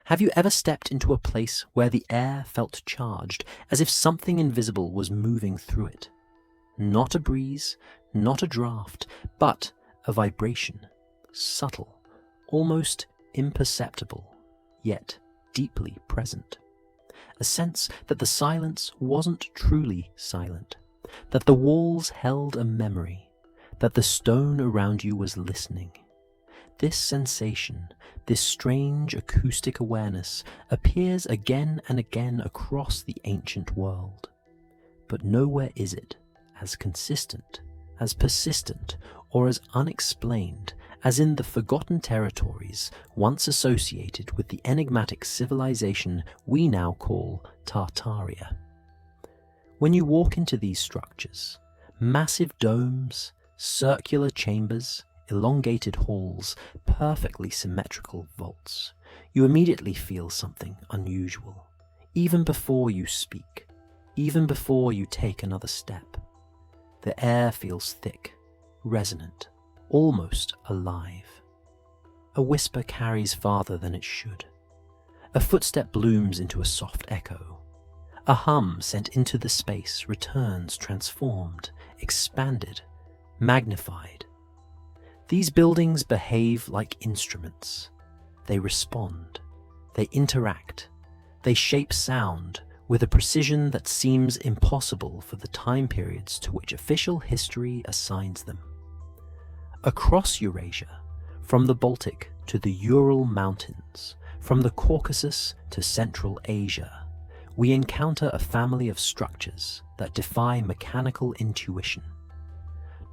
Have you ever stepped into a place where the air felt charged, as if something invisible was moving through it? Not a breeze, not a draft, but a vibration, subtle, almost imperceptible, yet deeply present. A sense that the silence wasn't truly silent, that the walls held a memory, that the stone around you was listening. This sensation, this strange acoustic awareness, appears again and again across the ancient world. But nowhere is it as consistent, as persistent, or as unexplained as in the forgotten territories once associated with the enigmatic civilization we now call Tartaria. When you walk into these structures, massive domes, circular chambers, elongated halls, perfectly symmetrical vaults, you immediately feel something unusual, even before you speak, even before you take another step. The air feels thick, resonant, almost alive. A whisper carries farther than it should. A footstep blooms into a soft echo. A hum sent into the space returns transformed, expanded, magnified. These buildings behave like instruments. They respond, they interact, they shape sound with a precision that seems impossible for the time periods to which official history assigns them. Across Eurasia, from the Baltic to the Ural Mountains, from the Caucasus to Central Asia, we encounter a family of structures that defy mechanical intuition.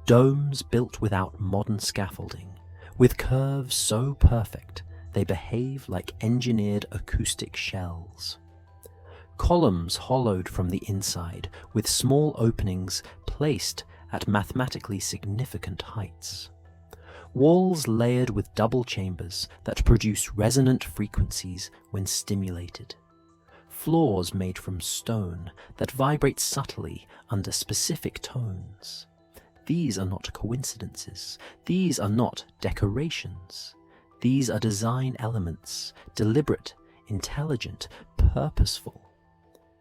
Domes built without modern scaffolding, with curves so perfect they behave like engineered acoustic shells. Columns hollowed from the inside, with small openings placed at mathematically significant heights. Walls layered with double chambers that produce resonant frequencies when stimulated. Floors made from stone that vibrate subtly under specific tones. These are not coincidences. These are not decorations. These are design elements, deliberate, intelligent, purposeful.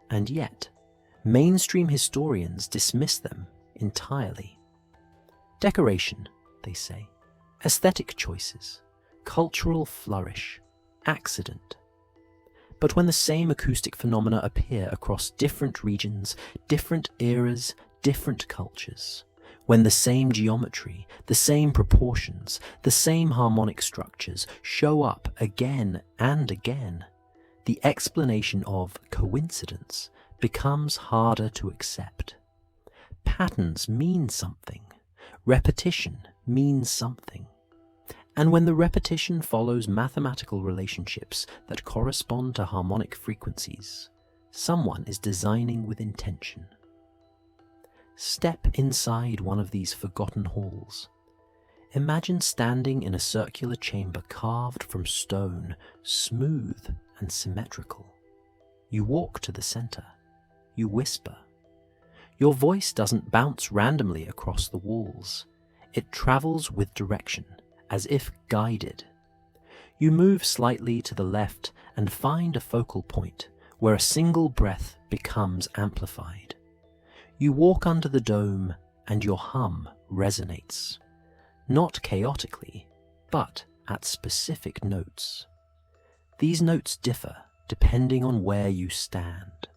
And yet, mainstream historians dismiss them entirely. Decoration, they say, aesthetic choices, cultural flourish, accident. But when the same acoustic phenomena appear across different regions, different eras, different cultures, when the same geometry, the same proportions, the same harmonic structures show up again and again, the explanation of coincidence becomes harder to accept. Patterns mean something. Repetition means something. And when the repetition follows mathematical relationships that correspond to harmonic frequencies, someone is designing with intention. Step inside one of these forgotten halls. Imagine standing in a circular chamber carved from stone, smooth and symmetrical. You walk to the center. You whisper. Your voice doesn't bounce randomly across the walls. It travels with direction, as if guided. You move slightly to the left and find a focal point where a single breath becomes amplified. You walk under the dome and your hum resonates. Not chaotically, but at specific notes. These notes differ depending on where you stand.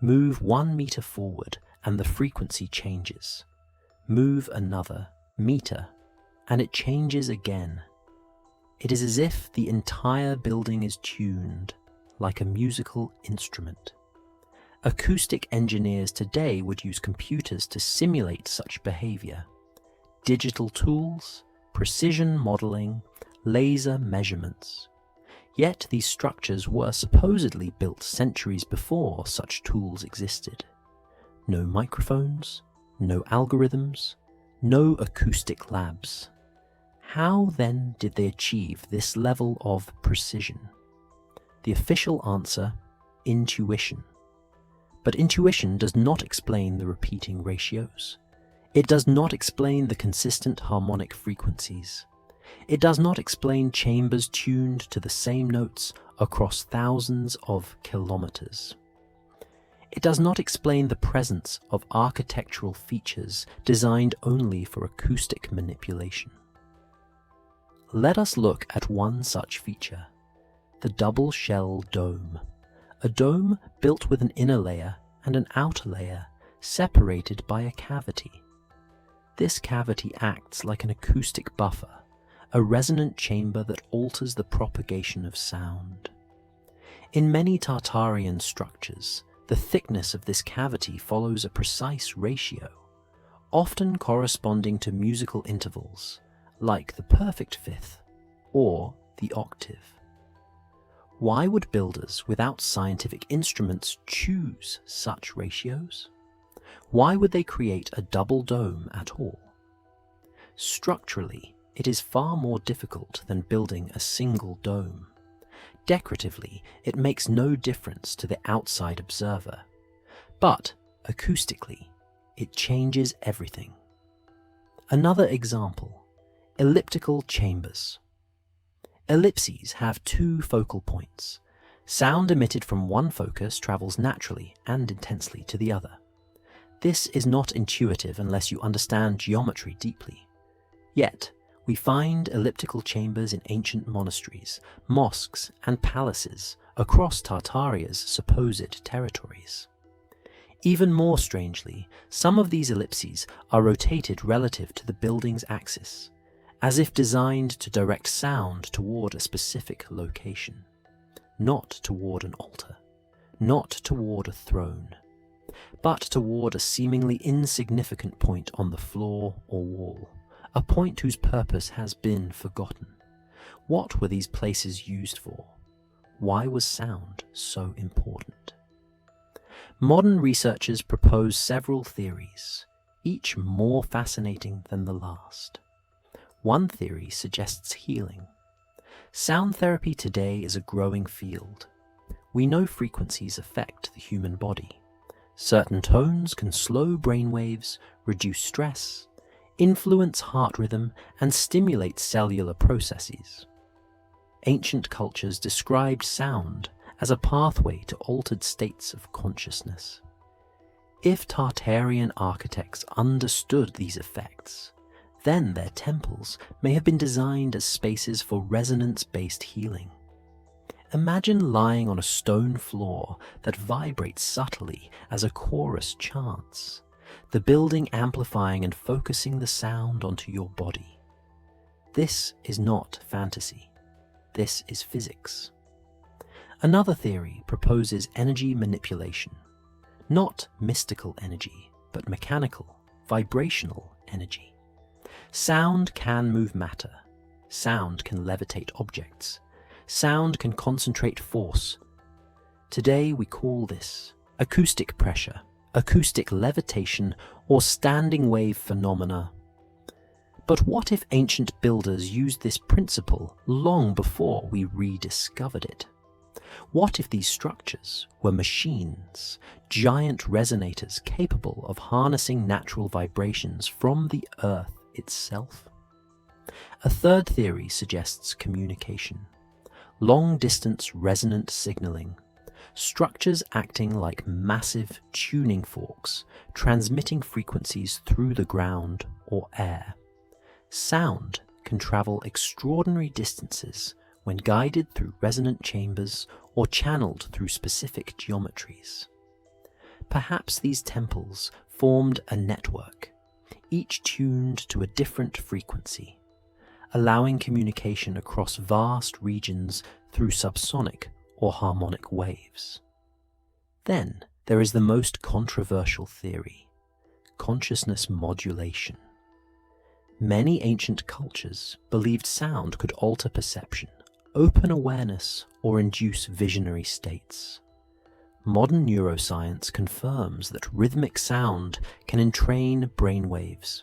Move 1 meter forward and the frequency changes. Move another meter and it changes again. It is as if the entire building is tuned like a musical instrument. Acoustic engineers today would use computers to simulate such behavior. Digital tools, precision modeling, laser measurements. Yet these structures were supposedly built centuries before such tools existed. No microphones, no algorithms, no acoustic labs. How then did they achieve this level of precision? The official answer, intuition. But intuition does not explain the repeating ratios. It does not explain the consistent harmonic frequencies. It does not explain chambers tuned to the same notes across thousands of kilometers. It does not explain the presence of architectural features designed only for acoustic manipulation. Let us look at one such feature, the double shell dome, a dome built with an inner layer and an outer layer separated by a cavity. This cavity acts like an acoustic buffer, a resonant chamber that alters the propagation of sound. In many Tartarian structures, the thickness of this cavity follows a precise ratio, often corresponding to musical intervals, like the perfect fifth or the octave. Why would builders without scientific instruments choose such ratios? Why would they create a double dome at all? Structurally, it is far more difficult than building a single dome. Decoratively, it makes no difference to the outside observer, but acoustically, it changes everything. Another example, elliptical chambers. Ellipses have two focal points. Sound emitted from one focus travels naturally and intensely to the other. This is not intuitive unless you understand geometry deeply. Yet, we find elliptical chambers in ancient monasteries, mosques, and palaces across Tartaria's supposed territories. Even more strangely, some of these ellipses are rotated relative to the building's axis, as if designed to direct sound toward a specific location, not toward an altar, not toward a throne, but toward a seemingly insignificant point on the floor or wall. A point whose purpose has been forgotten. What were these places used for? Why was sound so important? Modern researchers propose several theories, each more fascinating than the last. One theory suggests healing. Sound therapy today is a growing field. We know frequencies affect the human body. Certain tones can slow brainwaves, reduce stress, influence heart rhythm, and stimulate cellular processes. Ancient cultures described sound as a pathway to altered states of consciousness. If Tartarian architects understood these effects, then their temples may have been designed as spaces for resonance-based healing. Imagine lying on a stone floor that vibrates subtly as a chorus chants, the building amplifying and focusing the sound onto your body. This is not fantasy. This is physics. Another theory proposes energy manipulation. Not mystical energy, but mechanical, vibrational energy. Sound can move matter. Sound can levitate objects. Sound can concentrate force. Today we call this acoustic pressure, acoustic levitation, or standing wave phenomena. But what if ancient builders used this principle long before we rediscovered it? What if these structures were machines, giant resonators capable of harnessing natural vibrations from the earth itself? A third theory suggests communication. Long-distance resonant signaling. Structures acting like massive tuning forks, transmitting frequencies through the ground or air. Sound can travel extraordinary distances when guided through resonant chambers or channeled through specific geometries. Perhaps these temples formed a network, each tuned to a different frequency, allowing communication across vast regions through subsonic or harmonic waves. Then there is the most controversial theory, consciousness modulation. Many ancient cultures believed sound could alter perception, open awareness, or induce visionary states. Modern neuroscience confirms that rhythmic sound can entrain brainwaves.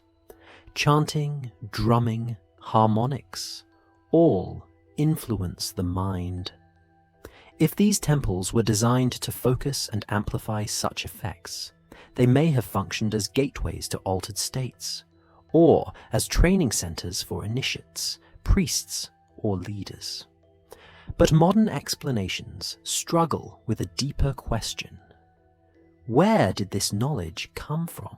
Chanting, drumming, harmonics, all influence the mind. If these temples were designed to focus and amplify such effects, they may have functioned as gateways to altered states, or as training centers for initiates, priests, or leaders. But modern explanations struggle with a deeper question. Where did this knowledge come from?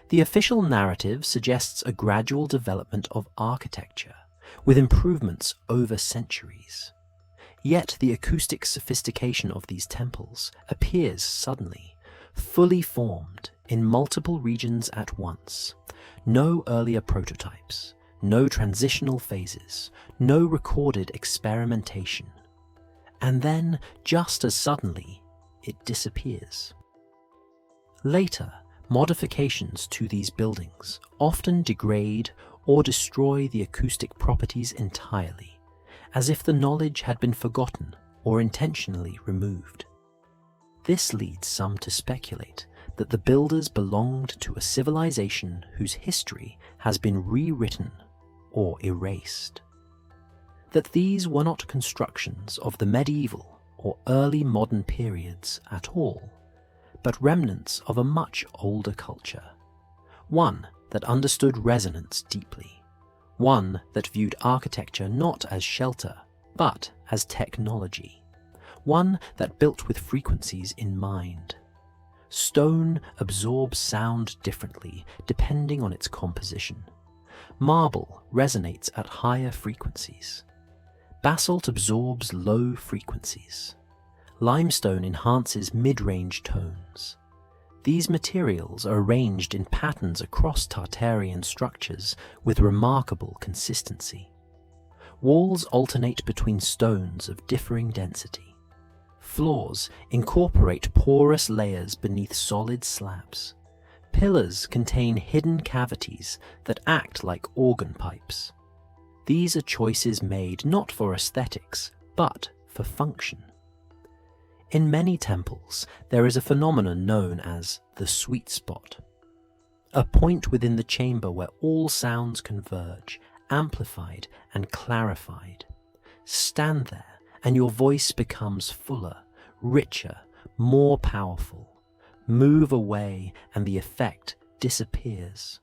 The official narrative suggests a gradual development of architecture, with improvements over centuries. Yet the acoustic sophistication of these temples appears suddenly, fully formed in multiple regions at once. No earlier prototypes, no transitional phases, no recorded experimentation. And then, just as suddenly, it disappears. Later, modifications to these buildings often degrade or destroy the acoustic properties entirely, as if the knowledge had been forgotten or intentionally removed. This leads some to speculate that the builders belonged to a civilization whose history has been rewritten or erased. That these were not constructions of the medieval or early modern periods at all, but remnants of a much older culture, one that understood resonance deeply, one that viewed architecture not as shelter, but as technology, one that built with frequencies in mind. Stone absorbs sound differently depending on its composition. Marble resonates at higher frequencies. Basalt absorbs low frequencies. Limestone enhances mid-range tones. These materials are arranged in patterns across Tartarian structures with remarkable consistency. Walls alternate between stones of differing density. Floors incorporate porous layers beneath solid slabs. Pillars contain hidden cavities that act like organ pipes. These are choices made not for aesthetics, but for function. In many temples, there is a phenomenon known as the sweet spot, a point within the chamber where all sounds converge, amplified and clarified. Stand there, and your voice becomes fuller, richer, more powerful. Move away, and the effect disappears.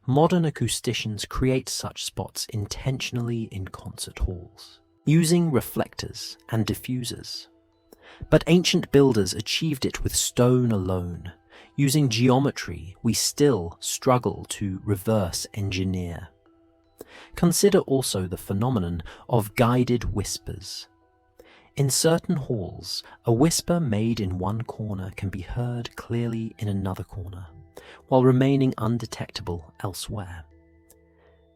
Modern acousticians create such spots intentionally in concert halls, using reflectors and diffusers. But ancient builders achieved it with stone alone. Using geometry, we still struggle to reverse engineer. Consider also the phenomenon of guided whispers. In certain halls, a whisper made in one corner can be heard clearly in another corner, while remaining undetectable elsewhere.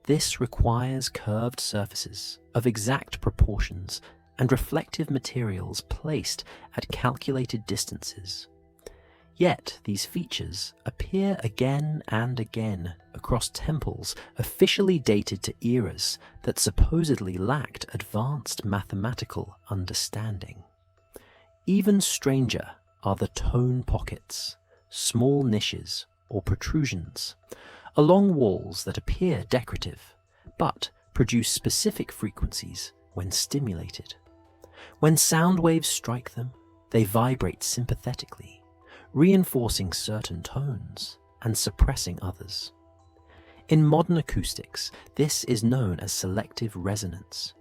This requires curved surfaces of exact proportions and reflective materials placed at calculated distances. Yet these features appear again and again across temples officially dated to eras that supposedly lacked advanced mathematical understanding. Even stranger are the tone pockets, small niches or protrusions, along walls that appear decorative, but produce specific frequencies when stimulated. When sound waves strike them, they vibrate sympathetically, reinforcing certain tones and suppressing others. In modern acoustics, this is known as selective resonance.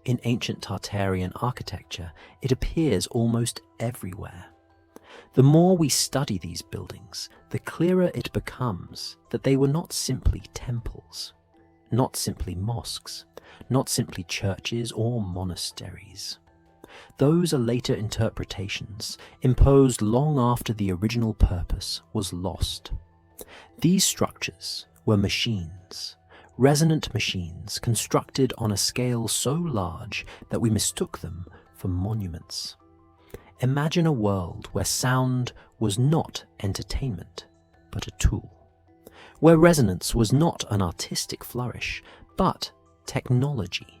In ancient Tartarian architecture, it appears almost everywhere. The more we study these buildings, the clearer it becomes that they were not simply temples, not simply mosques, not simply churches or monasteries. Those are later interpretations, imposed long after the original purpose was lost. These structures were machines, resonant machines constructed on a scale so large that we mistook them for monuments. Imagine a world where sound was not entertainment, but a tool, where resonance was not an artistic flourish, but technology,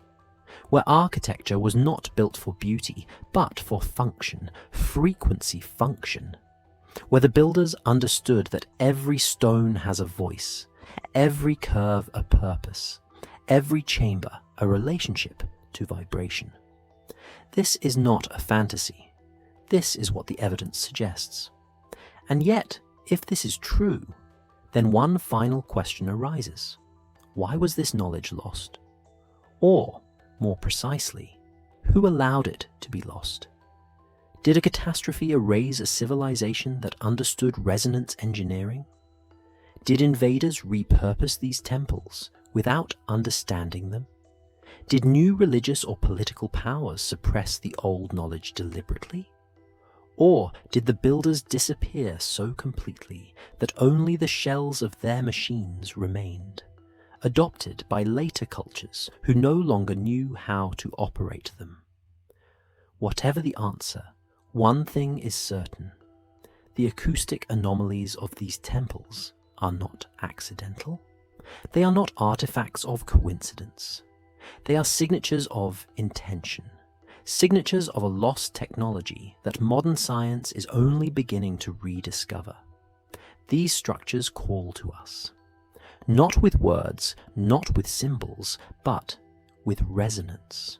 where architecture was not built for beauty, but for function, frequency function, where the builders understood that every stone has a voice, every curve a purpose, every chamber a relationship to vibration. This is not a fantasy. This is what the evidence suggests. And yet, if this is true, then one final question arises. Why was this knowledge lost? Or, more precisely, Who allowed it to be lost? Did a catastrophe erase a civilization that understood resonance engineering? Did invaders repurpose these temples without understanding them? Did new religious or political powers suppress the old knowledge deliberately? Or did the builders disappear so completely that only the shells of their machines remained, adopted by later cultures who no longer knew how to operate them? Whatever the answer, one thing is certain: the acoustic anomalies of these temples are not accidental. They are not artifacts of coincidence. They are signatures of intention, signatures of a lost technology that modern science is only beginning to rediscover. These structures call to us, not with words, not with symbols, but with resonance.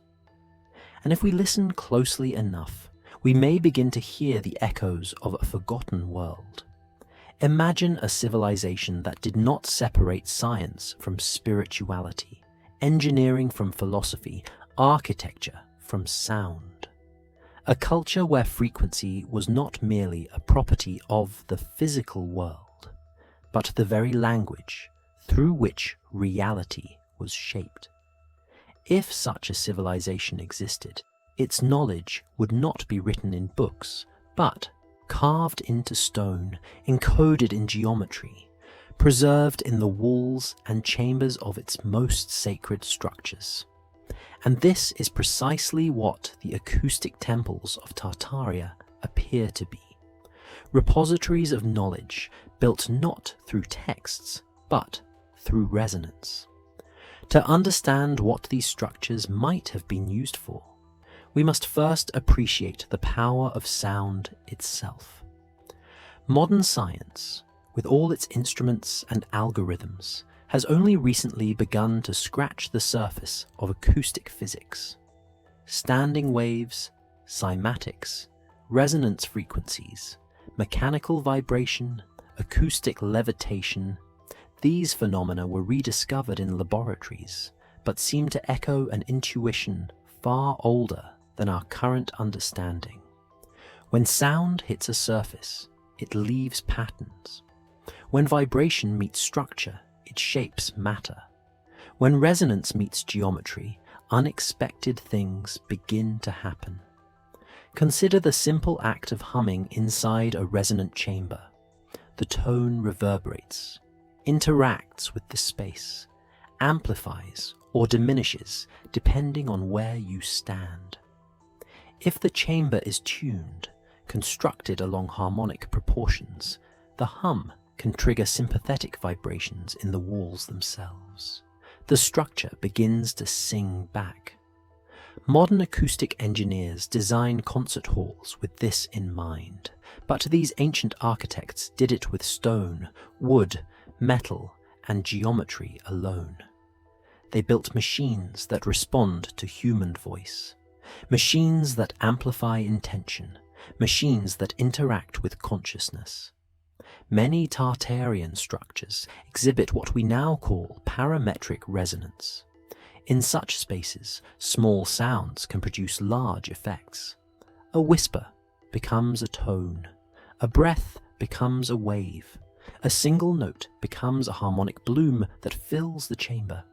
And if we listen closely enough, we may begin to hear the echoes of a forgotten world. Imagine a civilization that did not separate science from spirituality, engineering from philosophy, architecture from sound. A culture where frequency was not merely a property of the physical world, but the very language through which reality was shaped. If such a civilization existed, its knowledge would not be written in books, but carved into stone, encoded in geometry, preserved in the walls and chambers of its most sacred structures. And this is precisely what the acoustic temples of Tartaria appear to be. Repositories of knowledge built not through texts, but through resonance. To understand what these structures might have been used for, we must first appreciate the power of sound itself. Modern science, with all its instruments and algorithms, has only recently begun to scratch the surface of acoustic physics. Standing waves, cymatics, resonance frequencies, mechanical vibration, acoustic levitation, these phenomena were rediscovered in laboratories, but seem to echo an intuition far older than our current understanding. When sound hits a surface, it leaves patterns. When vibration meets structure, it shapes matter. When resonance meets geometry, unexpected things begin to happen. Consider the simple act of humming inside a resonant chamber. The tone reverberates, interacts with the space, amplifies or diminishes depending on where you stand. If the chamber is tuned, constructed along harmonic proportions, the hum can trigger sympathetic vibrations in the walls themselves. The structure begins to sing back. Modern acoustic engineers design concert halls with this in mind, but these ancient architects did it with stone, wood, metal, and geometry alone. They built machines that respond to human voice, machines that amplify intention, machines that interact with consciousness. Many Tartarian structures exhibit what we now call parametric resonance. In such spaces, small sounds can produce large effects. A whisper becomes a tone, a breath becomes a wave, a single note becomes a harmonic bloom that fills the chamber.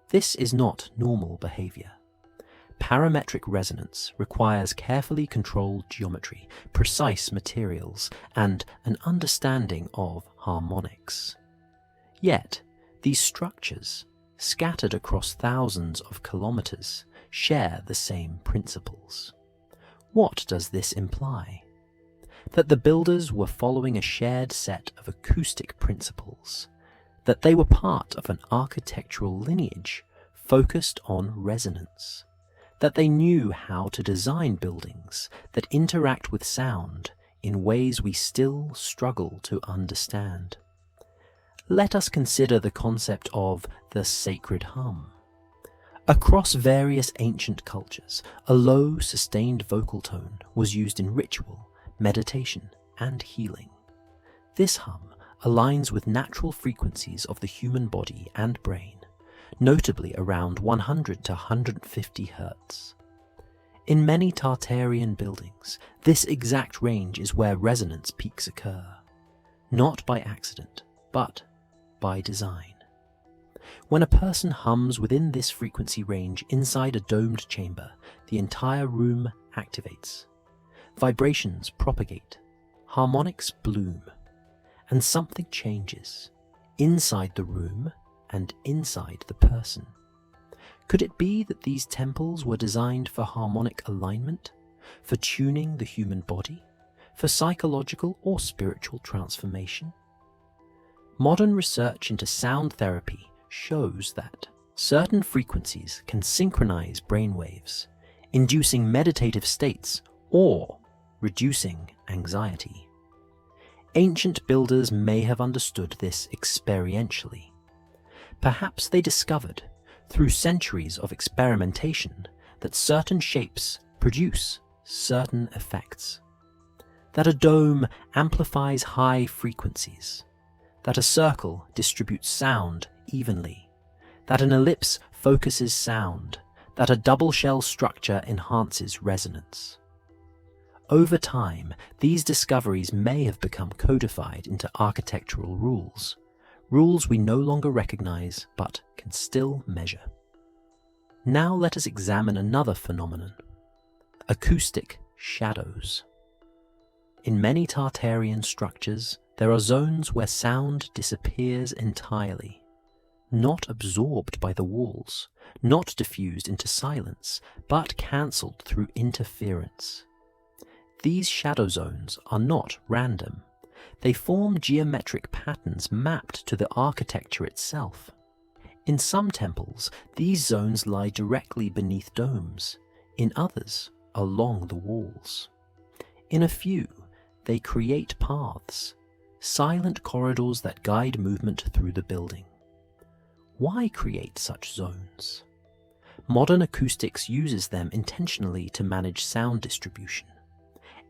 This is not normal behavior. Parametric resonance requires carefully controlled geometry, precise materials, and an understanding of harmonics. Yet, these structures, scattered across thousands of kilometers, share the same principles. What does this imply? That the builders were following a shared set of acoustic principles, that they were part of an architectural lineage focused on resonance, that they knew how to design buildings that interact with sound in ways we still struggle to understand. Let us consider the concept of the sacred hum. Across various ancient cultures, a low, sustained vocal tone was used in ritual, meditation, and healing. This hum aligns with natural frequencies of the human body and brain, notably around 100 to 150 Hz. In many Tartarian buildings, this exact range is where resonance peaks occur, not by accident, but by design. When a person hums within this frequency range inside a domed chamber, the entire room activates. Vibrations propagate, harmonics bloom, and something changes inside the room and inside the person. Could it be that these temples were designed for harmonic alignment, for tuning the human body, for psychological or spiritual transformation? Modern research into sound therapy shows that certain frequencies can synchronize brainwaves, inducing meditative states or reducing anxiety. Ancient builders may have understood this experientially. Perhaps they discovered, through centuries of experimentation, that certain shapes produce certain effects. That a dome amplifies high frequencies. That a circle distributes sound evenly. That an ellipse focuses sound. That a double shell structure enhances resonance. Over time, these discoveries may have become codified into architectural rules, rules we no longer recognize but can still measure. Now let us examine another phenomenon: acoustic shadows. In many Tartarian structures, there are zones where sound disappears entirely, not absorbed by the walls, not diffused into silence, but cancelled through interference. These shadow zones are not random. They form geometric patterns mapped to the architecture itself. In some temples, these zones lie directly beneath domes, in others, along the walls. In a few, they create paths, silent corridors that guide movement through the building. Why create such zones? Modern acoustics uses them intentionally to manage sound distribution.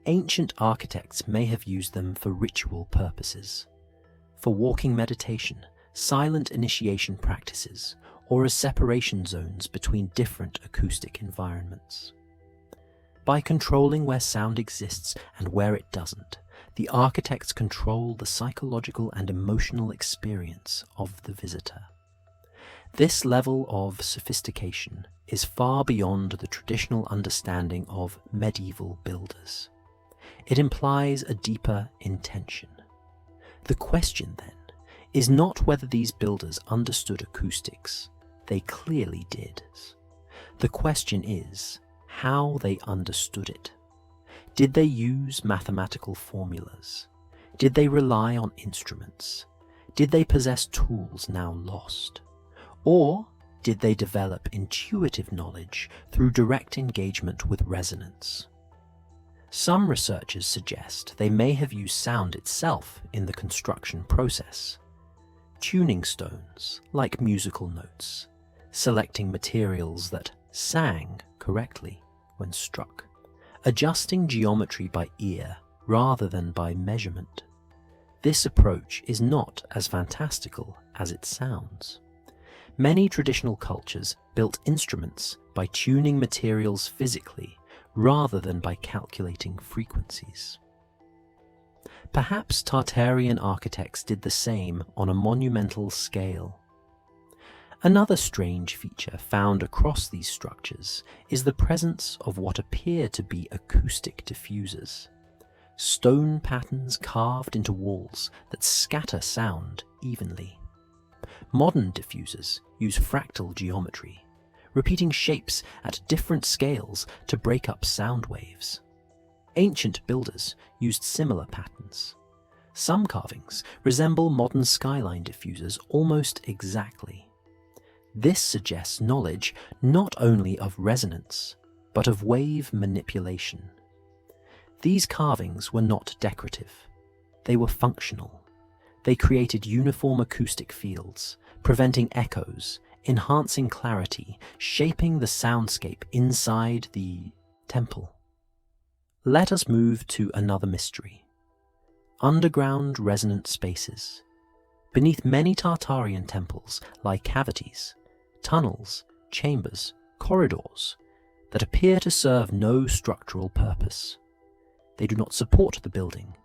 Ancient architects may have used them for ritual purposes, for walking meditation, silent initiation practices, or as separation zones between different acoustic environments. By controlling where sound exists and where it doesn't, the architects control the psychological and emotional experience of the visitor. This level of sophistication is far beyond the traditional understanding of medieval builders. It implies a deeper intention. The question, then, is not whether these builders understood acoustics. They clearly did. The question is how they understood it. Did they use mathematical formulas? Did they rely on instruments? Did they possess tools now lost? Or did they develop intuitive knowledge through direct engagement with resonance? Some researchers suggest they may have used sound itself in the construction process. Tuning stones, like musical notes, selecting materials that sang correctly when struck, adjusting geometry by ear rather than by measurement. This approach is not as fantastical as it sounds. Many traditional cultures built instruments by tuning materials physically rather than by calculating frequencies. Perhaps Tartarian architects did the same on a monumental scale. Another strange feature found across these structures is the presence of what appear to be acoustic diffusers, stone patterns carved into walls that scatter sound evenly. Modern diffusers use fractal geometry, repeating shapes at different scales to break up sound waves. Ancient builders used similar patterns. Some carvings resemble modern skyline diffusers almost exactly. This suggests knowledge not only of resonance, but of wave manipulation. These carvings were not decorative. They were functional. They created uniform acoustic fields, preventing echoes, enhancing clarity, shaping the soundscape inside the temple. Let us move to another mystery: underground resonant spaces. Beneath many Tartarian temples lie cavities, tunnels, chambers, corridors, that appear to serve no structural purpose. They do not support the building.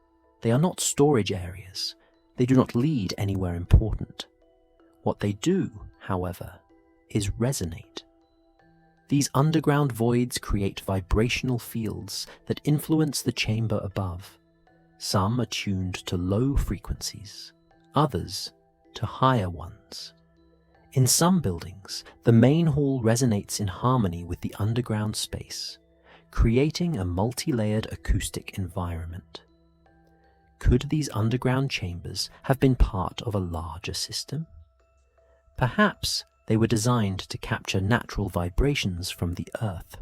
They are not storage areas. They do not lead anywhere important. What they do, however, is resonate. These underground voids create vibrational fields that influence the chamber above. Some are tuned to low frequencies, others to higher ones. In some buildings, the main hall resonates in harmony with the underground space, creating a multi-layered acoustic environment. Could these underground chambers have been part of a larger system? Perhaps they were designed to capture natural vibrations from the Earth,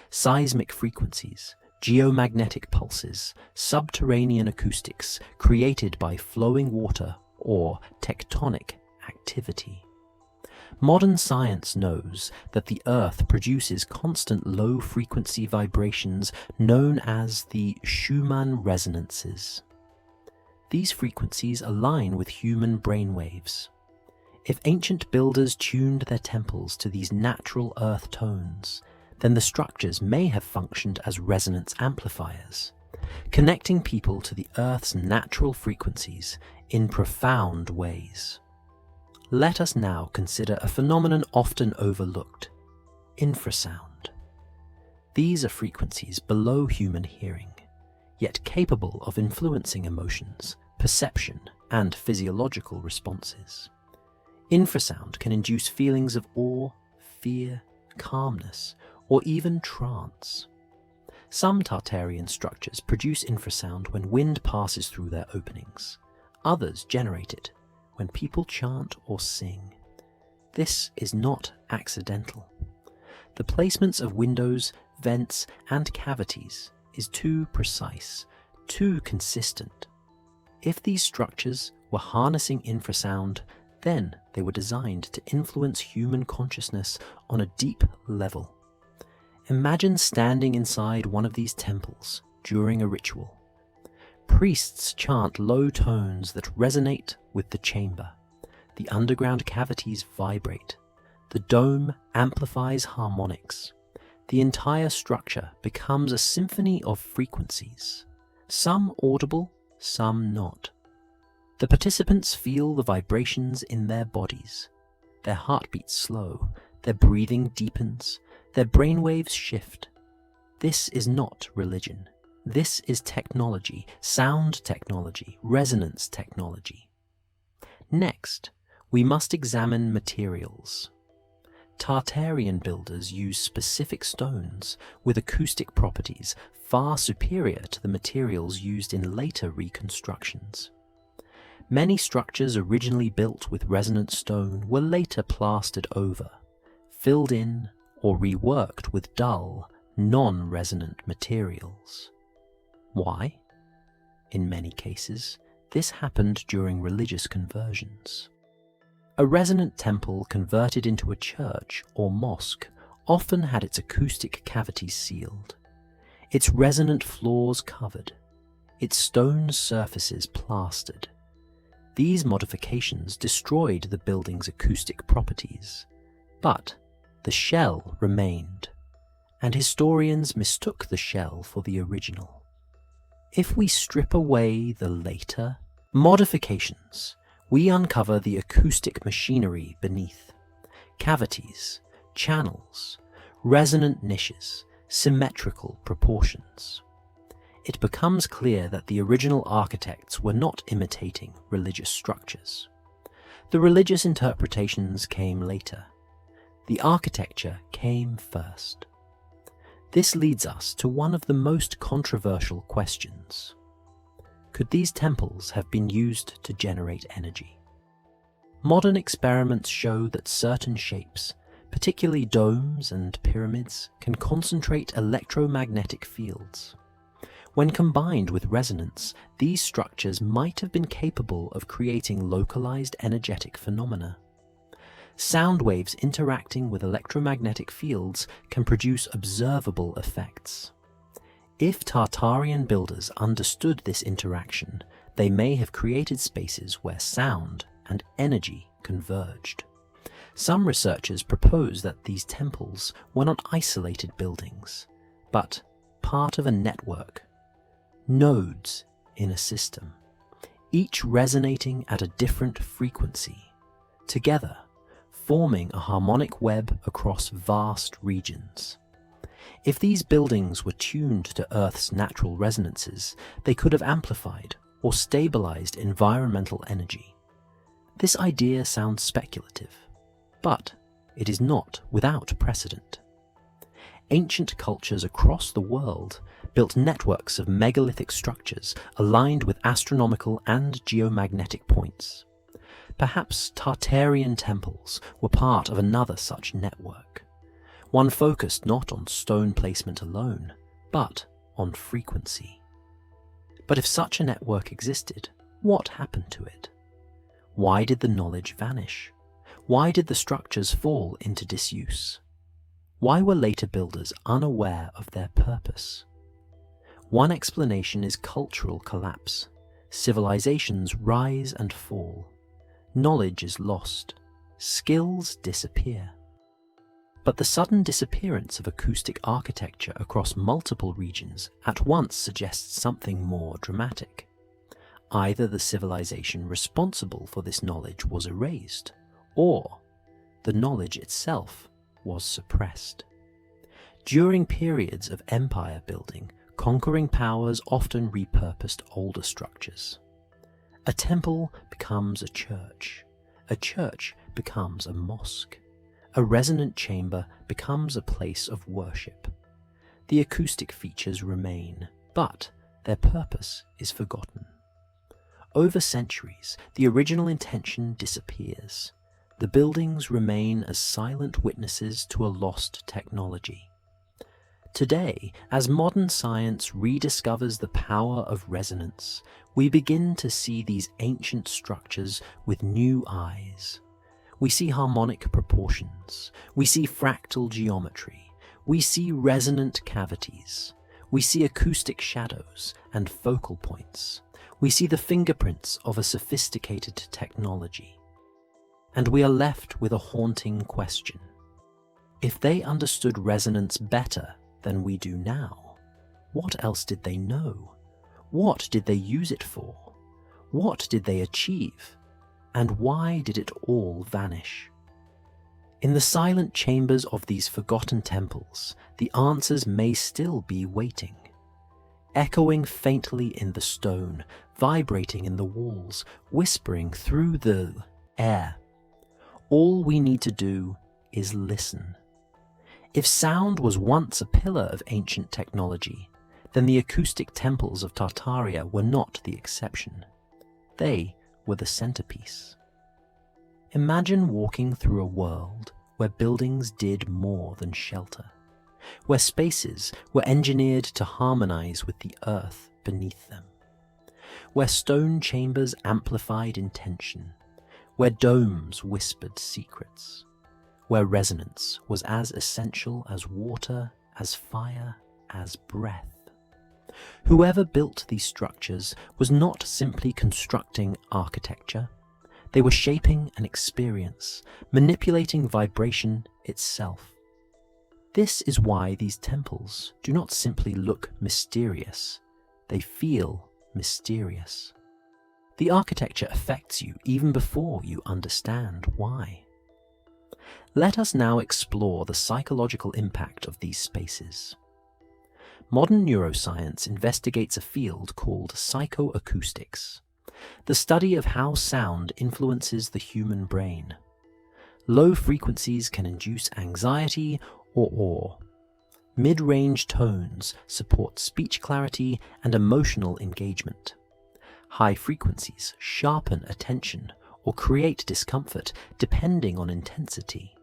seismic frequencies, geomagnetic pulses, subterranean acoustics created by flowing water or tectonic activity. Modern science knows that the Earth produces constant low-frequency vibrations known as the Schumann resonances. These frequencies align with human brainwaves. If ancient builders tuned their temples to these natural earth tones, then the structures may have functioned as resonance amplifiers, connecting people to the Earth's natural frequencies in profound ways. Let us now consider a phenomenon often overlooked: infrasound. These are frequencies below human hearing, yet capable of influencing emotions, perception, and physiological responses. Infrasound can induce feelings of awe, fear, calmness, or even trance. Some Tartarian structures produce infrasound when wind passes through their openings. Others generate it when people chant or sing. This is not accidental. The placements of windows, vents, and cavities is too precise, too consistent. If these structures were harnessing infrasound, then they were designed to influence human consciousness on a deep level. Imagine standing inside one of these temples during a ritual. Priests chant low tones that resonate with the chamber. The underground cavities vibrate. The dome amplifies harmonics. The entire structure becomes a symphony of frequencies, some audible, some not. The participants feel the vibrations in their bodies. Their heartbeats slow, their breathing deepens, their brainwaves shift. This is not religion. This is technology, sound technology, resonance technology. Next, we must examine materials. Tartarian builders use specific stones with acoustic properties far superior to the materials used in later reconstructions. Many structures originally built with resonant stone were later plastered over, filled in, or reworked with dull, non-resonant materials. Why? In many cases, this happened during religious conversions. A resonant temple converted into a church or mosque often had its acoustic cavities sealed, its resonant floors covered, its stone surfaces plastered. These modifications destroyed the building's acoustic properties, but the shell remained, and historians mistook the shell for the original. If we strip away the later modifications, we uncover the acoustic machinery beneath: cavities, channels, resonant niches, symmetrical proportions. It becomes clear that the original architects were not imitating religious structures. The religious interpretations came later. The architecture came first. This leads us to one of the most controversial questions. Could these temples have been used to generate energy? Modern experiments show that certain shapes, particularly domes and pyramids, can concentrate electromagnetic fields. When combined with resonance, these structures might have been capable of creating localized energetic phenomena. Sound waves interacting with electromagnetic fields can produce observable effects. If Tartarian builders understood this interaction, they may have created spaces where sound and energy converged. Some researchers propose that these temples were not isolated buildings, but part of a network, nodes in a system, each resonating at a different frequency, together forming a harmonic web across vast regions. If these buildings were tuned to Earth's natural resonances, they could have amplified or stabilized environmental energy. This idea sounds speculative, but it is not without precedent. Ancient cultures across the world built networks of megalithic structures aligned with astronomical and geomagnetic points. Perhaps Tartarian temples were part of another such network, one focused not on stone placement alone, but on frequency. But if such a network existed, what happened to it? Why did the knowledge vanish? Why did the structures fall into disuse? Why were later builders unaware of their purpose? One explanation is cultural collapse. Civilizations rise and fall. Knowledge is lost. Skills disappear. But the sudden disappearance of acoustic architecture across multiple regions at once suggests something more dramatic. Either the civilization responsible for this knowledge was erased, or the knowledge itself was suppressed. During periods of empire building, conquering powers often repurposed older structures. A temple becomes a church becomes a mosque, a resonant chamber becomes a place of worship. The acoustic features remain, but their purpose is forgotten. Over centuries, the original intention disappears. The buildings remain as silent witnesses to a lost technology. Today, as modern science rediscovers the power of resonance, we begin to see these ancient structures with new eyes. We see harmonic proportions, we see fractal geometry, we see resonant cavities, we see acoustic shadows and focal points, we see the fingerprints of a sophisticated technology. And we are left with a haunting question. If they understood resonance better than we do now, what else did they know? What did they use it for? What did they achieve? And why did it all vanish? In the silent chambers of these forgotten temples, the answers may still be waiting. Echoing faintly in the stone, vibrating in the walls, whispering through the air. All we need to do is listen. If sound was once a pillar of ancient technology, then the acoustic temples of Tartaria were not the exception. They were the centerpiece. Imagine walking through a world where buildings did more than shelter, where spaces were engineered to harmonize with the earth beneath them, where stone chambers amplified intention, where domes whispered secrets, where resonance was as essential as water, as fire, as breath. Whoever built these structures was not simply constructing architecture. They were shaping an experience, manipulating vibration itself. This is why these temples do not simply look mysterious, they feel mysterious. The architecture affects you even before you understand why. Let us now explore the psychological impact of these spaces. Modern neuroscience investigates a field called psychoacoustics, the study of how sound influences the human brain. Low frequencies can induce anxiety or awe. Mid-range tones support speech clarity and emotional engagement. High frequencies sharpen attention or create discomfort depending on intensity.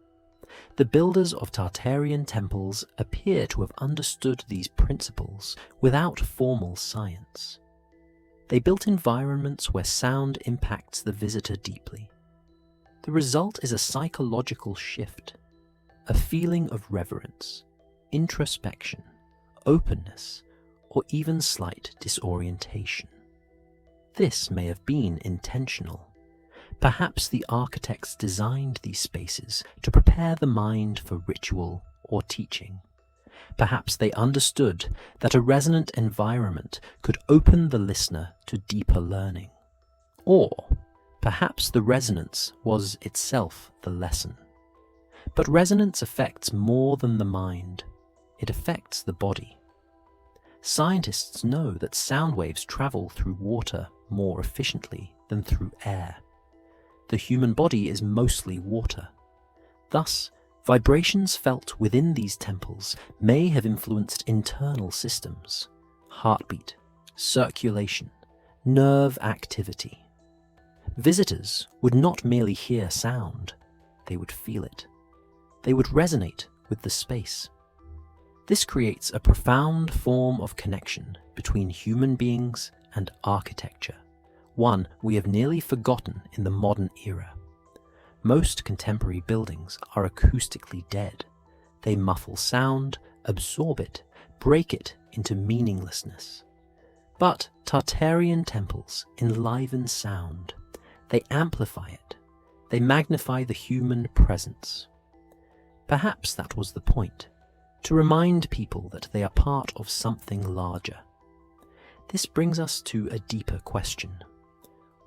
The builders of Tartarian temples appear to have understood these principles without formal science. They built environments where sound impacts the visitor deeply. The result is a psychological shift, a feeling of reverence, introspection, openness, or even slight disorientation. This may have been intentional. Perhaps the architects designed these spaces to prepare the mind for ritual or teaching. Perhaps they understood that a resonant environment could open the listener to deeper learning. Or perhaps the resonance was itself the lesson. But resonance affects more than the mind. It affects the body. Scientists know that sound waves travel through water more efficiently than through air. The human body is mostly water. Thus, vibrations felt within these temples may have influenced internal systems, heartbeat, circulation, nerve activity. Visitors would not merely hear sound, they would feel it. They would resonate with the space. This creates a profound form of connection between human beings and architecture, one we have nearly forgotten in the modern era. Most contemporary buildings are acoustically dead. They muffle sound, absorb it, break it into meaninglessness. But Tartarian temples enliven sound. They amplify it. They magnify the human presence. Perhaps that was the point, to remind people that they are part of something larger. This brings us to a deeper question.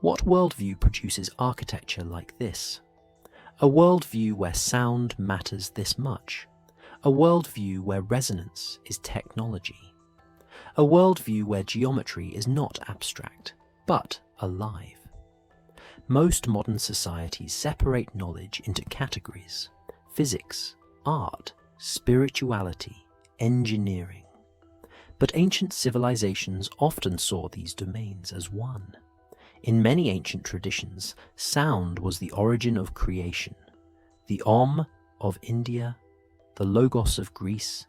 What worldview produces architecture like this? A worldview where sound matters this much. A worldview where resonance is technology. A worldview where geometry is not abstract, but alive. Most modern societies separate knowledge into categories: physics, art, spirituality, engineering. But ancient civilizations often saw these domains as one. In many ancient traditions, sound was the origin of creation. The Om of India, the Logos of Greece,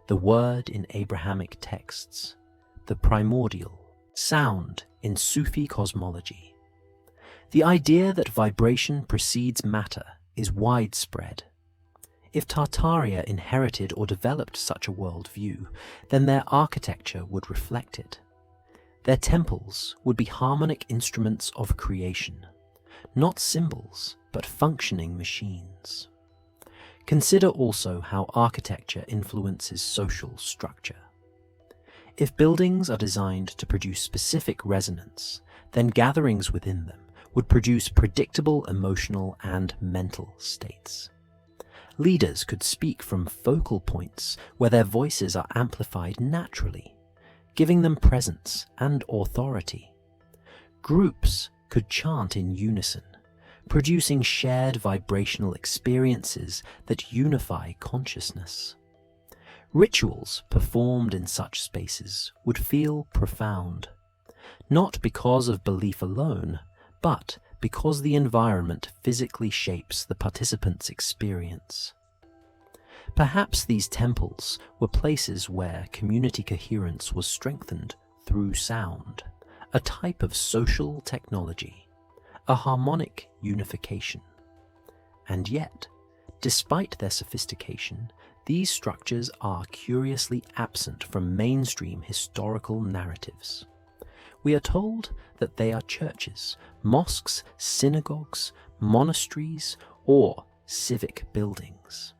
the Word in Abrahamic texts, the primordial sound in Sufi cosmology. The idea that vibration precedes matter is widespread. If Tartaria inherited or developed such a worldview, then their architecture would reflect it. Their temples would be harmonic instruments of creation, not symbols, but functioning machines. Consider also how architecture influences social structure. If buildings are designed to produce specific resonance, then gatherings within them would produce predictable emotional and mental states. Leaders could speak from focal points where their voices are amplified naturally, giving them presence and authority. Groups could chant in unison, producing shared vibrational experiences that unify consciousness. Rituals performed in such spaces would feel profound, not because of belief alone, but because the environment physically shapes the participants' experience. Perhaps these temples were places where community coherence was strengthened through sound, a type of social technology, a harmonic unification. And yet, despite their sophistication, these structures are curiously absent from mainstream historical narratives. We are told that they are churches, mosques, synagogues, monasteries, or civic buildings.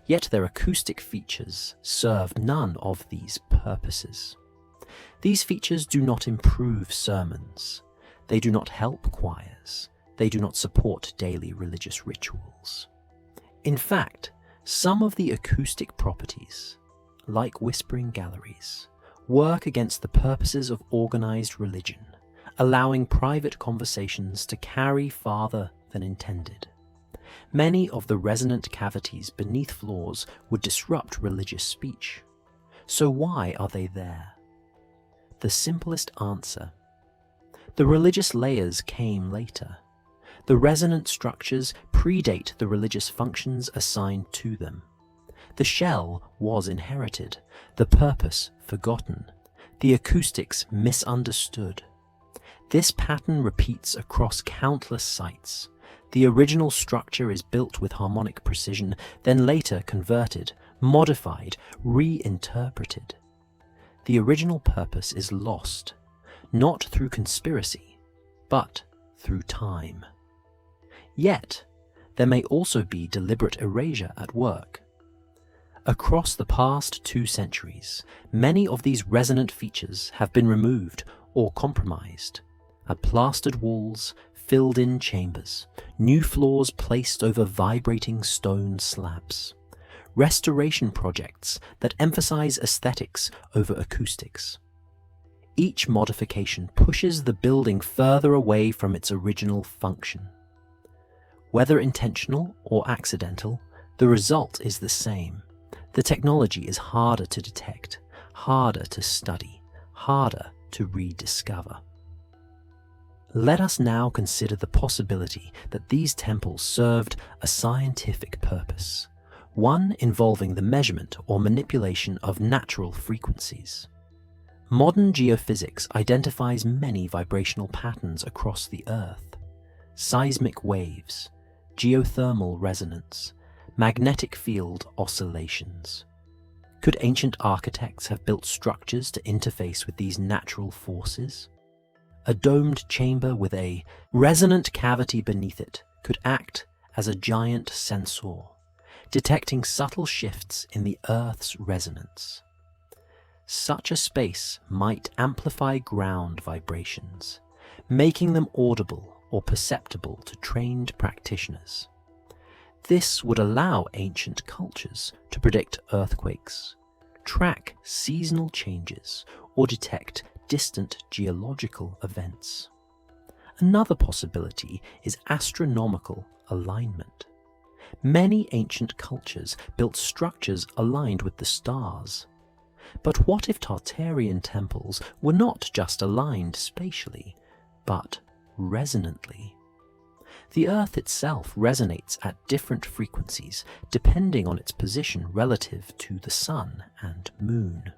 Yet their acoustic features serve none of these purposes. These features do not improve sermons. They do not help choirs. They do not support daily religious rituals. In fact, some of the acoustic properties, like whispering galleries, work against the purposes of organized religion, allowing private conversations to carry farther than intended. Many of the resonant cavities beneath floors would disrupt religious speech. So why are they there? The simplest answer: the religious layers came later. The resonant structures predate the religious functions assigned to them. The shell was inherited, the purpose forgotten, the acoustics misunderstood. This pattern repeats across countless sites. The original structure is built with harmonic precision, then later converted, modified, reinterpreted. The original purpose is lost, not through conspiracy, but through time. Yet, there may also be deliberate erasure at work. Across the past 2 centuries, many of these resonant features have been removed or compromised. Plastered walls, filled-in chambers, new floors placed over vibrating stone slabs. Restoration projects that emphasize aesthetics over acoustics. Each modification pushes the building further away from its original function. Whether intentional or accidental, the result is the same. The technology is harder to detect, harder to study, harder to rediscover. Let us now consider the possibility that these temples served a scientific purpose, one involving the measurement or manipulation of natural frequencies. Modern geophysics identifies many vibrational patterns across the Earth: seismic waves, geothermal resonance, magnetic field oscillations. Could ancient architects have built structures to interface with these natural forces? A domed chamber with a resonant cavity beneath it could act as a giant sensor, detecting subtle shifts in the Earth's resonance. Such a space might amplify ground vibrations, making them audible or perceptible to trained practitioners. This would allow ancient cultures to predict earthquakes, track seasonal changes, or detect distant geological events. Another possibility is astronomical alignment. Many ancient cultures built structures aligned with the stars. But what if Tartarian temples were not just aligned spatially, but resonantly? The Earth itself resonates at different frequencies depending on its position relative to the Sun and Moon.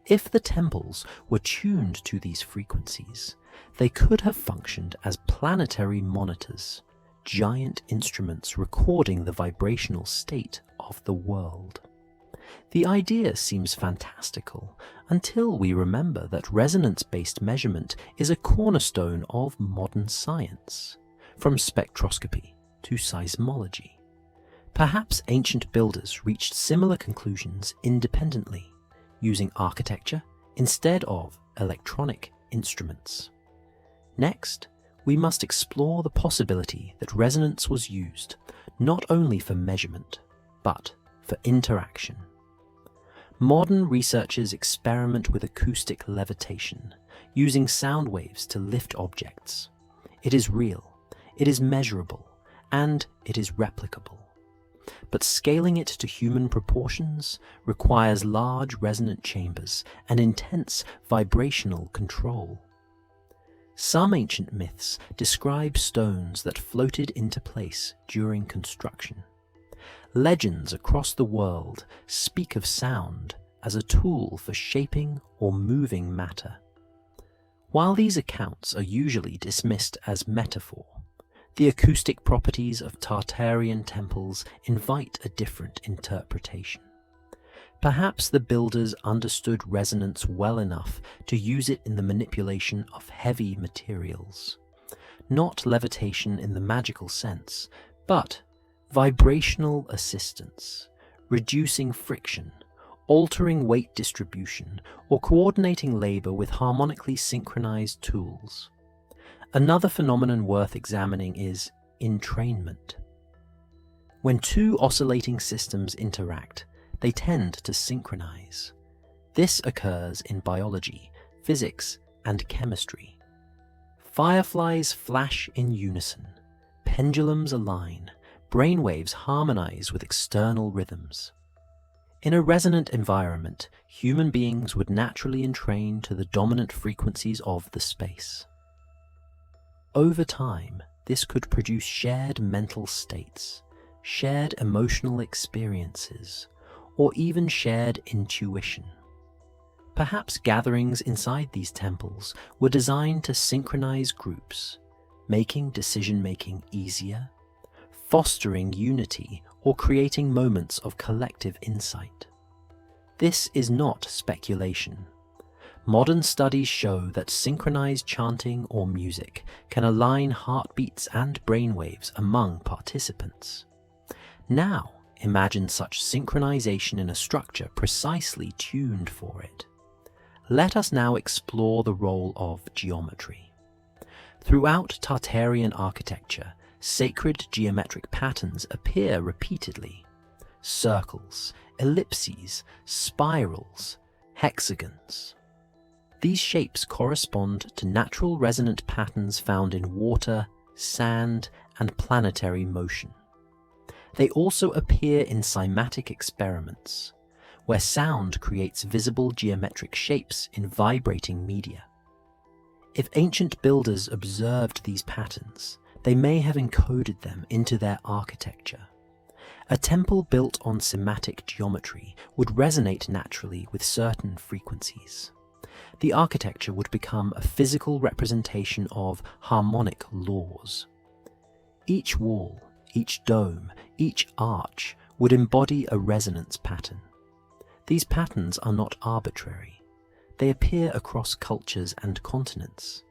If the temples were tuned to these frequencies, they could have functioned as planetary monitors, giant instruments recording the vibrational state of the world. The idea seems fantastical until we remember that resonance-based measurement is a cornerstone of modern science, from spectroscopy to seismology. Perhaps ancient builders reached similar conclusions independently, using architecture instead of electronic instruments. Next, we must explore the possibility that resonance was used not only for measurement, but for interaction. Modern researchers experiment with acoustic levitation, using sound waves to lift objects. It is real, it is measurable, and it is replicable. But scaling it to human proportions requires large resonant chambers and intense vibrational control. Some ancient myths describe stones that floated into place during construction. Legends across the world speak of sound as a tool for shaping or moving matter. While these accounts are usually dismissed as metaphor, the acoustic properties of Tartarian temples invite a different interpretation. Perhaps the builders understood resonance well enough to use it in the manipulation of heavy materials. Not levitation in the magical sense, but vibrational assistance, reducing friction, altering weight distribution, or coordinating labor with harmonically synchronized tools. Another phenomenon worth examining is entrainment. When two oscillating systems interact, they tend to synchronize. This occurs in biology, physics, and chemistry. Fireflies flash in unison, pendulums align, brainwaves harmonize with external rhythms. In a resonant environment, human beings would naturally entrain to the dominant frequencies of the space. Over time, this could produce shared mental states, shared emotional experiences, or even shared intuition. Perhaps gatherings inside these temples were designed to synchronize groups, making decision-making easier, fostering unity, or creating moments of collective insight. This is not speculation, Modern studies show that synchronized chanting or music can align heartbeats and brainwaves among participants. Now, imagine such synchronization in a structure precisely tuned for it. Let us now explore the role of geometry. Throughout Tartarian architecture, sacred geometric patterns appear repeatedly. Circles, ellipses, spirals, hexagons. These shapes correspond to natural resonant patterns found in water, sand, and planetary motion. They also appear in cymatic experiments, where sound creates visible geometric shapes in vibrating media. If ancient builders observed these patterns, they may have encoded them into their architecture. A temple built on cymatic geometry would resonate naturally with certain frequencies. The architecture would become a physical representation of harmonic laws. Each wall, each dome, each arch would embody a resonance pattern. These patterns are not arbitrary. They appear across cultures and continents.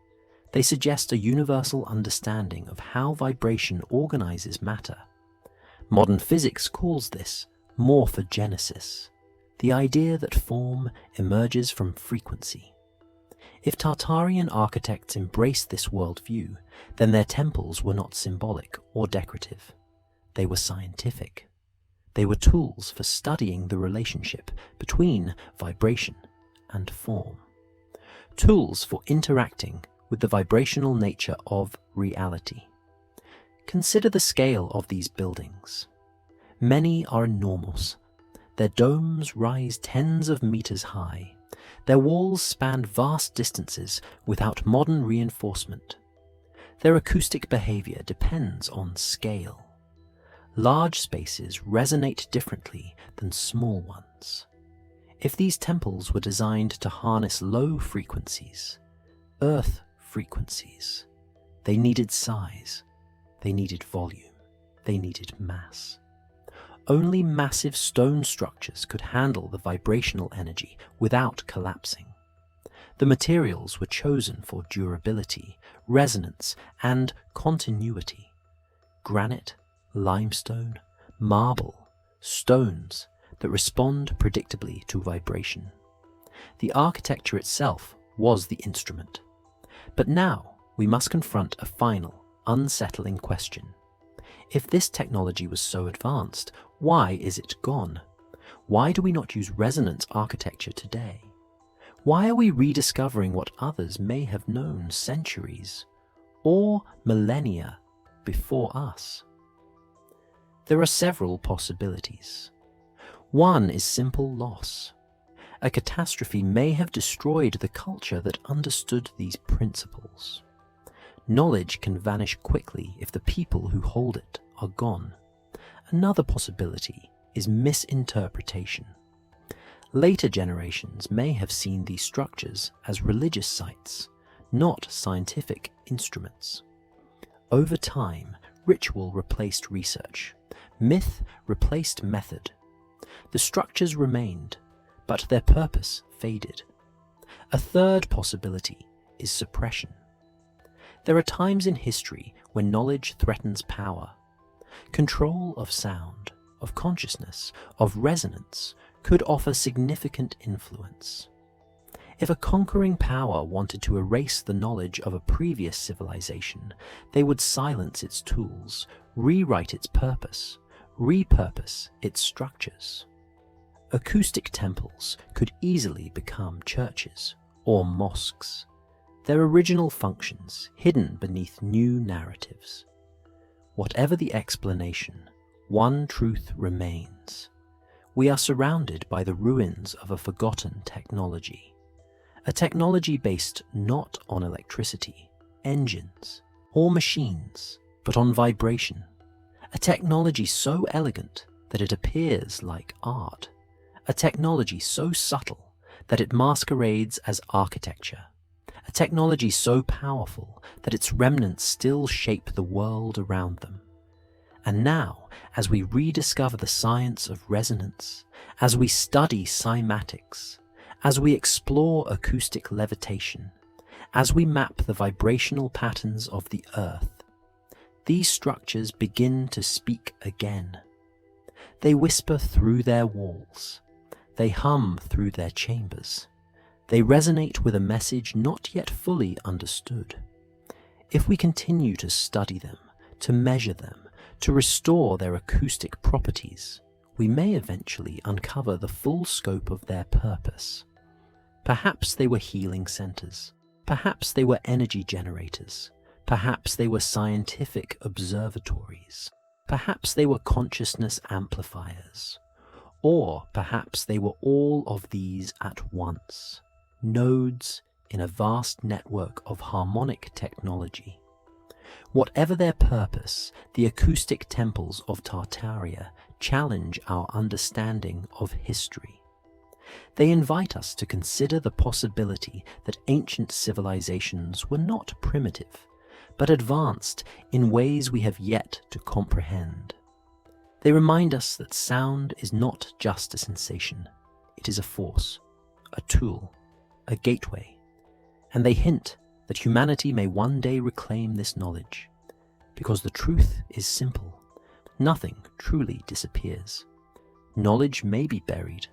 They suggest a universal understanding of how vibration organizes matter. Modern physics calls this morphogenesis, the idea that form emerges from frequency. If Tartarian architects embraced this worldview, then their temples were not symbolic or decorative. They were scientific. They were tools for studying the relationship between vibration and form. Tools for interacting with the vibrational nature of reality. Consider the scale of these buildings. Many are enormous. Their domes rise tens of meters high. Their walls span vast distances without modern reinforcement. Their acoustic behavior depends on scale. Large spaces resonate differently than small ones. If these temples were designed to harness low frequencies, earth frequencies, they needed size, they needed volume, they needed mass. Only massive stone structures could handle the vibrational energy without collapsing. The materials were chosen for durability, resonance, and continuity. Granite, limestone, marble, stones that respond predictably to vibration. The architecture itself was the instrument. But now we must confront a final, unsettling question. If this technology was so advanced, why is it gone? Why do we not use resonance architecture today? Why are we rediscovering what others may have known centuries or millennia before us? There are several possibilities. One is simple loss. A catastrophe may have destroyed the culture that understood these principles. Knowledge can vanish quickly if the people who hold it are gone. Another possibility is misinterpretation. Later generations may have seen these structures as religious sites, not scientific instruments. Over time, ritual replaced research. Myth replaced method. The structures remained, but their purpose faded. A third possibility is suppression. There are times in history when knowledge threatens power. Control of sound, of consciousness, of resonance could offer significant influence. If a conquering power wanted to erase the knowledge of a previous civilization, they would silence its tools, rewrite its purpose, repurpose its structures. Acoustic temples could easily become churches or mosques, their original functions hidden beneath new narratives. Whatever the explanation, one truth remains. We are surrounded by the ruins of a forgotten technology. A technology based not on electricity, engines, or machines, but on vibration. A technology so elegant that it appears like art. A technology so subtle that it masquerades as architecture. A technology so powerful that its remnants still shape the world around them. And now, as we rediscover the science of resonance, as we study cymatics, As we explore acoustic levitation, as we map the vibrational patterns of the earth, these structures begin to speak again. They whisper through their walls. They hum through their chambers. They resonate with a message not yet fully understood. If we continue to study them, to measure them, to restore their acoustic properties, we may eventually uncover the full scope of their purpose. Perhaps they were healing centers. Perhaps they were energy generators. Perhaps they were scientific observatories. Perhaps they were consciousness amplifiers. Or perhaps they were all of these at once, nodes in a vast network of harmonic technology. Whatever their purpose, the acoustic temples of Tartaria challenge our understanding of history. They invite us to consider the possibility that ancient civilizations were not primitive, but advanced in ways we have yet to comprehend. They remind us that sound is not just a sensation, it is a force, a tool, a gateway, and they hint that humanity may one day reclaim this knowledge, because the truth is simple. Nothing truly disappears. Knowledge may be buried,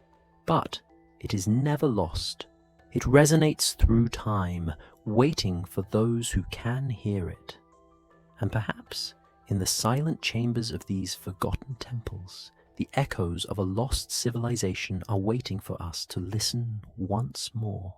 but it is never lost. It resonates through time, waiting for those who can hear it. And perhaps, in the silent chambers of these forgotten temples, the echoes of a lost civilization are waiting for us to listen once more.